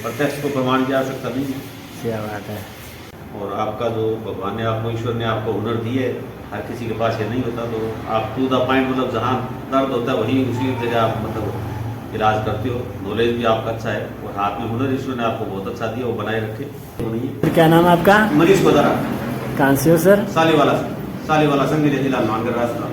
प्रत्यक्ष को प्रमाण की आवश्यकता नहीं है। क्या बात है। और आपका जो भगवान ने आपको, ईश्वर ने आपको हुनर दी है, हर किसी के पास ये नहीं होता। तो आप टू द पॉइंट, मतलब जहाँ दर्द होता है वहीं उसी जगह आप मतलब इलाज करते हो। नॉलेज भी आपका अच्छा है और हाथ में हुनर ईश्वर ने आपको बहुत अच्छा दिया, वो बनाए रखे। फिर क्या नाम है आपका? मनीष गोदारा। कहाँ से हो सर? सालीवाला संगीत जिला मानगर राजस्थान।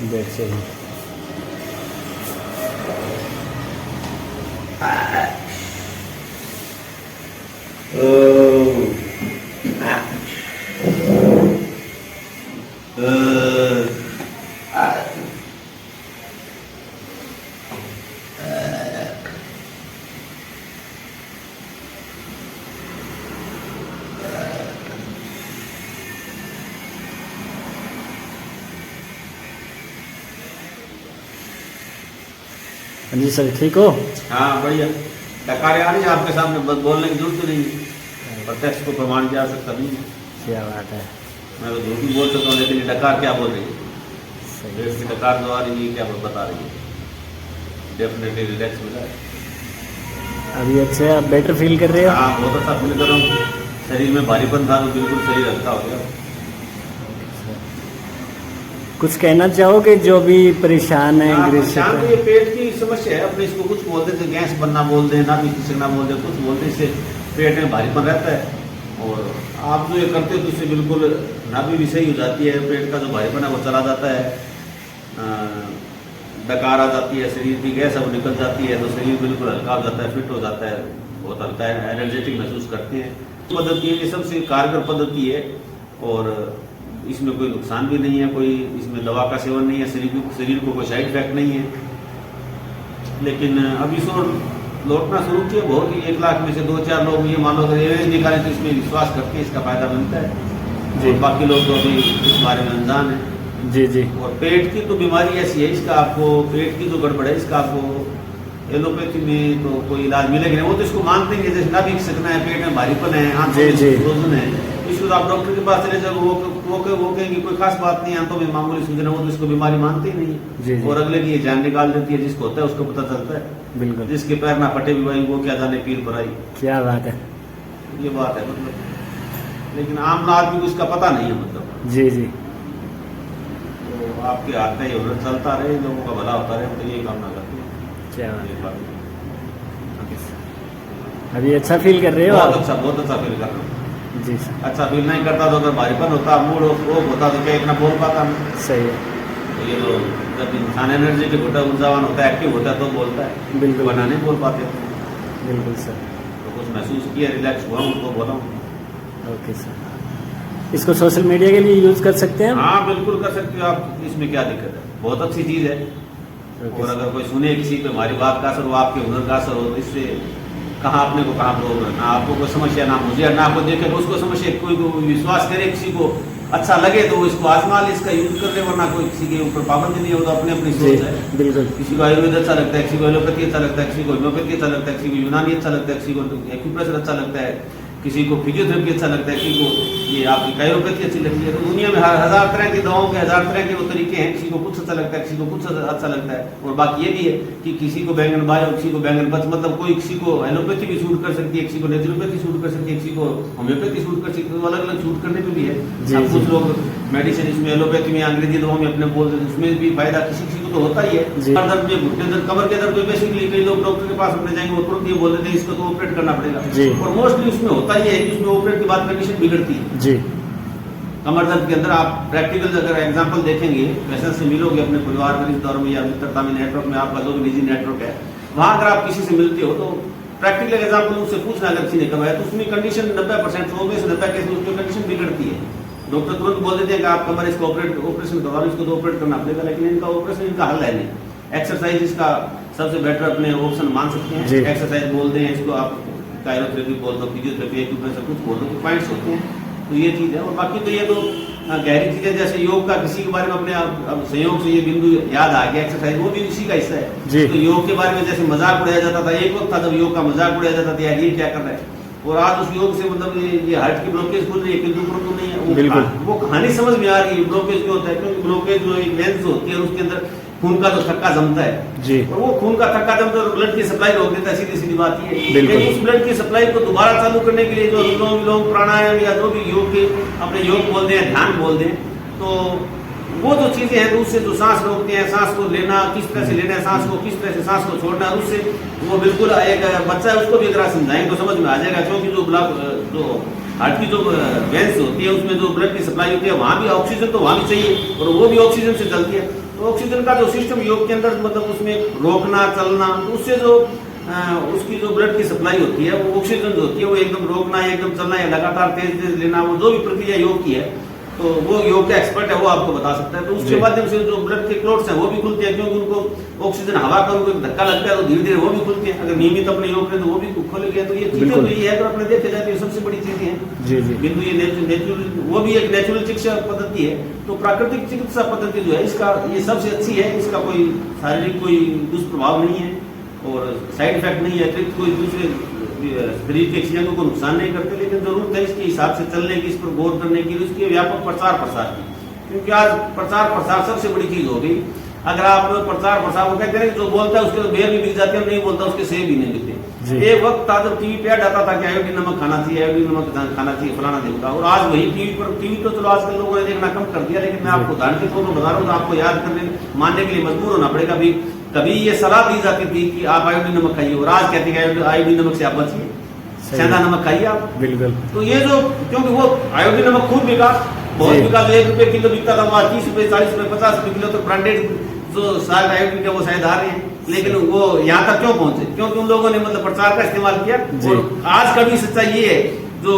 देख से ही हाँ जी सर, ठीक हो? हाँ बढ़िया। डकार आ रही है आपके सामने, बस बोलने की जरूरत नहीं है। प्रत्यक्ष को प्रमाण की आवश्यकता नहीं है। क्या बात है। मैं तो झूठ भी बोल सकता हूँ, लेकिन ये डकार क्या बोल रही है? सही पेट की डकार जो आ रही है क्या बता रही है? डेफिनेटली रिलैक्स मिला है। अभी अच्छे आप बेटर फील कर रहे हो? हाँ बहुत अच्छा फील कर रहा हूँ। शरीर में भारीपन था तो बिल्कुल शरीर हल्का हो गया। कुछ कहना चाहोगे जो भी परेशान है? परेशान तो ये पेट की समस्या है अपने, इसको कुछ बोलते थे गैस बनना बोल दें, नाभि खिसकना बोल दें, कुछ बोलते इससे पेट में भारीपन रहता है। और आप जो ये करते हो तो इससे बिल्कुल नाभि भी सही हो जाती है, पेट का जो भारीपन है वो चला जाता है, डकार आ जाती है, शरीर की गैस अब निकल जाती है, तो शरीर बिल्कुल हल्का हो जाता है, फिट हो जाता है, बहुत हल्का एनर्जेटिक महसूस करते हैं। पद्धति है ये सबसे कारगर पद्धति है और इसमें कोई नुकसान भी नहीं है, कोई इसमें दवा का सेवन नहीं है, शरीर को कोई साइड इफेक्ट नहीं है। लेकिन अभी सो लौटना शुरू किया बहुत ही, 1 लाख में से 2-4 लोग ये मान लो अगर एवरेज निकालें तो इसमें विश्वास करके इसका फायदा मिलता है जी। और बाकी लोग तो अभी इस बारे में अनजान है जी जी। और पेट की तो बीमारी ऐसी है, इसका आपको पेट की जो गड़बड़ है इसका आपको एलोपैथी में तो कोई इलाज मिलेगा नहीं। वो तो इसको मानते हैं जैसे नाभि खिसकना है, पेट में भारीपन है, आंतों में सूजन है, इसको तो आप डॉक्टर के पास चले जाओ, वो कहेंगे कोई खास बात नहीं है, आंतों में मामूली सूजन है, वो तो इसको बीमारी मानते ही नहीं है। और अगले की ये जान निकाल देती है, जिसको होता है उसको पता चलता है। बिल्कुल। जिसके पैर ना फटे भी भाई वो क्या जाने पीर पर आई। क्या बात है। ये बात है मतलब, लेकिन आम आदमी को इसका पता नहीं है मतलब। जी जी। तो आपके हाथ में ये हुनर चलता रहे, लोगों का भला होता रहे, तो ये कामना करते हैं। क्या बात। अभी अच्छा फील कर रहे हो? बहुत अच्छा फील कर रहा हूँ जी सर। अच्छा फील नहीं करता तो अगर भारीपन होता, मूड ऑफ होता तो क्या इतना बोल पाता मैं? सही है। तो ये लोग जब इंसान एनर्जेटिक होता है, ऊर्जावान होता है, एक्टिव होता है तो बोलता है। बिल्कुल। वरना नहीं बोल पाते। बिल्कुल सर। तो कुछ महसूस किया, रिलैक्स हुआ हूँ तो बोला हूँ। Okay sir. इसको सोशल मीडिया के लिए यूज कर सकते हैं? हाँ बिल्कुल कर सकते हो आप, इसमें क्या दिक्कत है, बहुत अच्छी चीज़ है। और अगर कोई सुने किसी पे हमारी बात का असर हो, आपके हुनर का असर हो, तो इससे कहाँ अपने को कहाँ प्रॉब्लम है, ना आपको कोई समस्या, ना मुझे, ना आपको देखे उसको समस्या। कोई को विश्वास करे, किसी को अच्छा लगे तो इसको आजमा ले, इसका यूज कर ले, वरना कोई किसी के ऊपर पाबंदी नहीं हो, तो अपने अपनी सोच है। बिल्कुल। किसी को आयुर्वेद अच्छा लगता है, किसी को एलोपैथी अच्छा लगता है, किसी को होम्योपैथी अच्छा लगता है, किसी को यूनानी अच्छा लगता है, किसी को एक्यूप्रेशर अच्छा लगता है, किसी को फिजियोथेरेपी अच्छा लगता है, किसी को ये आपकी कायरोपैथी अच्छी लगती है। तो दुनिया में 1000 तरह की दवाओं के 1000 तरह के वो तरीके हैं, किसी को कुछ अच्छा लगता है, किसी को कुछ अच्छा लगता है। और बाकी ये भी है कि किसी को बैंगन बायो, किसी को बैंगन पच, मतलब कोई किसी को एलोपैथी भी सूट कर सकती है, किसी को नेचुरोपैथी सूट कर सकती है, किसी को होम्योपैथी सूट कर सकती है, तो अलग अलग सूट करने पे भी है। अब कुछ लोग मेडिसिन इसमें एलोपैथी में, अंग्रेजी दवाओं में अपने बोल देते, उसमें भी फायदा किसी किसी को तो होता ही है। दर्द में, घुटने दर्द, कमर के दर्द में बेसिकली कई लोग डॉक्टर के पास अपने जाएंगे, वो तुरंत ये बोल देते हैं इसको तो ऑपरेट करना पड़ेगा। और मोस्टली उसमें होता ही है कि उसमें ऑपरेट के बाद कंडीशन बिगड़ती है जी। कमर दर्द के अंदर आप प्रैक्टिकल अगर एग्जांपल देखेंगे, पेशेंट से मिलोगे अपने परिवार के रिश्तेदारों में या मित्रता में, नेटवर्क में, आपका जो भी निजी नेटवर्क है, वहाँ अगर आप किसी से मिलते हो तो प्रैक्टिकल एग्जांपल उससे पूछना, अगर किसी ने कहा है तो उसमें कंडीशन 90%, 100 में से 90 केस में उसमें कंडीशन बिगड़ती है। डॉक्टर तुरंत बोल देते हैं कि आप कमर इसको ऑपरेशन करवा लो, इसको तो ऑपरेट करना पड़ेगा, लेकिन इनका ऑपरेशन इनका हल है नहीं। एक्सरसाइज इसका सबसे बेटर अपने ऑप्शन मान सकते हैं। जी। एक्सरसाइज बोल दें इसको, आप कायरोथेरेपी बोल दो, फिजियोथेरेपी, एक्यूप्रेशर कुछ बोल दो, तो पॉइंट्स होते हैं। तो ये चीज़ है। और बाकी तो ये तो गहरी चीज़ें, जैसे योग का किसी के बारे में अपने अब संयोग से ये बिंदु याद आ गया, एक्सरसाइज वो भी इसी का हिस्सा जी। है। तो योग के बारे में जैसे मजाक उड़ाया जाता था, एक वक्त था जब योग का मजाक उड़ाया जाता था, यार ये क्या कर रहा है, और आज उस योग से मतलब ये हार्ट की ब्लॉकेज खुल रही है, किंतु परंतु नहीं है। वो कहानी समझ में आ रही है, ब्लॉकेज क्यों होता है, क्योंकि ब्लॉकेज जो एक वेंस होती है उसके अंदर खून का जो थक्का जमता है जी। और वो खून का थक्का जमता है, ब्लड की सप्लाई रोक देता है, सीधी सीधी बात ये है। बिल्कुल। लेकिन उस ब्लड की सप्लाई को दोबारा चालू करने के लिए जो अनुलोम विलोम प्राणायाम या जो भी योग के अपने योग बोल दें, ध्यान बोल दें, तो वो जो चीजें हैं, तो उससे जो सांस रोकते हैं, सांस को लेना किस तरह से लेना है, सांस को किस तरह से सांस को छोड़ना है, उससे वो बिल्कुल एक बच्चा है उसको भी अगर समझाएंगे तो समझ में आ जाएगा। क्योंकि जो हार्ट की जो वेंस होती है उसमें जो ब्लड की सप्लाई होती है, वहाँ भी ऑक्सीजन तो वहाँ भी चाहिए और वो भी ऑक्सीजन से चलती है। तो ऑक्सीजन का जो सिस्टम योग के अंदर मतलब उसमें रोकना चलना, तो उससे जो उसकी जो ब्लड की सप्लाई होती है, वो ऑक्सीजन जो होती है वो एकदम रोकना या एकदम चलना या लगातार तेज तेज लेना, वो जो भी प्रक्रिया योग की है, तो वो योग का एक्सपर्ट है, वो आपको बता सकता है। तो उसके माध्यम से जो ब्लड के क्लॉट्स हैं वो भी खुलते हैं, क्योंकि उनको ऑक्सीजन हवा का उनको धक्का लगता है तो धीरे धीरे वो भी खुलते हैं। अगर नियमित अपने योग करें तो वो भी खोल गए। तो ये चीजें तो ये है, अगर अपने देखे जाए तो ये सबसे बड़ी चीजें हैं। जी जी। किंतु ये नेचुरल, वो भी एक नेचुरल चिकित्सा पद्धति है। तो प्राकृतिक चिकित्सा पद्धति जो है इसका ये सबसे अच्छी है, इसका कोई शारीरिक कोई दुष्प्रभाव नहीं है और साइड इफेक्ट नहीं है, अतिरिक्त कोई दूसरे शरीर के चीजों को नुकसान नहीं करते। लेकिन जरूरत है इसके हिसाब से चलने की, इस पर गौर करने की, उसके व्यापक प्रचार प्रसार की, क्योंकि आज प्रचार प्रसार सबसे बड़ी चीज हो गई। अगर आप प्रचार प्रसार को कहते हैं जो बोलता है उसके तो बेर भी बिक जाते हैं, नहीं बोलता उसके सेब भी नहीं बिकते। एक वक्त था जब टीवी पे ऐड आता था कि आयोडीन नमक खाना चाहिए, आयोडीन नमक खाना चाहिए, फलाना देवता, और आज वही टीवी तो चलो आजकल लोगों ने देखना कम कर दिया। लेकिन मैं आपको उदाहरण के तौर पर बता रहा हूँ, तो आपको याद करने मानने के लिए मजबूर होना पड़ेगा। भी कभी ये सलाह दी जाती थी कि आप आयोडीन नमक खाइए, और आज कहते हैं आयोडीन नमक से आप बचिए, सेंधा नमक खाइए आप। बिल्कुल। तो ये जो, क्योंकि वो आयोडीन नमक खूब बिका, बहुत बिका, तो 1 रुपए किलो बिकता था, वहाँ 30 रुपए 40 रुपए 50 रुपए किलो तो ब्रांडेड जो साग आयोडीन के वो शायद आ रहे हैं। लेकिन वो यहाँ तक क्यों पहुंचे, क्योंकि उन लोगों ने मतलब प्रचार का इस्तेमाल किया। और आज का भी सच्चाई ये है, जो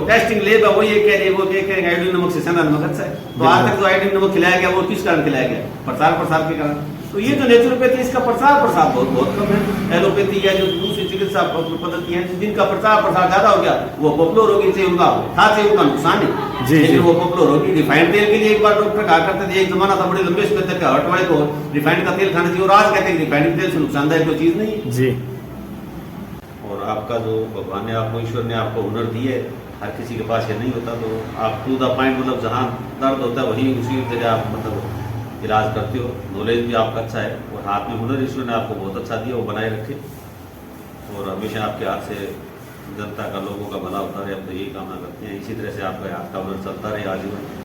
टेस्टिंग लेब है वो ये कह रही है, वो कह रहे हैं आयोडीन नमक से सेंधा नमक अच्छा है। तो आज तक जो आयोडीन नमक खिलाया गया वो किस कारण खिलाया गया, प्रचार प्रसार के कारण। तो ये जो नेचुरोपैथी इसका प्रचार प्रसार बहुत कम है। एलोपैथी या जो दूसरी चिकित्सा पद्धति है जिनका प्रचार प्रसार ज्यादा हो गया, वो पॉपुलर होगी, चाहिए उनका नुकसान है, लेकिन वो पॉपुलर होगी। रिफाइंड तेल के लिए एक बार डॉक्टर कहा करते थे, एक जमाना था बड़े लंबे समय तक हर्ट वाले को रिफाइंड का तेल खाना चाहिए, और आज कहते हैं रिफाइंड तेल से नुकसानदायक कोई चीज नहीं है जी। और आपका जो भगवान ने आपको, ईश्वर ने आपको हुनर दी है, हर किसी के पास ये नहीं होता। तो आप टू द पॉइंट, मतलब जहाँ दर्द होता है वहीं उसी जगह आप मतलब इलाज करते हो। नॉलेज भी आपका अच्छा है और हाथ में हुनर ईश्वर ने आपको बहुत अच्छा दिया, वो बनाए रखे और हमेशा आपके हाथ से जनता का, लोगों का भला होता रहे। हम तो यही कामना करते हैं, इसी तरह से आपका हाथ का हुनर चलता रहे आजीवन।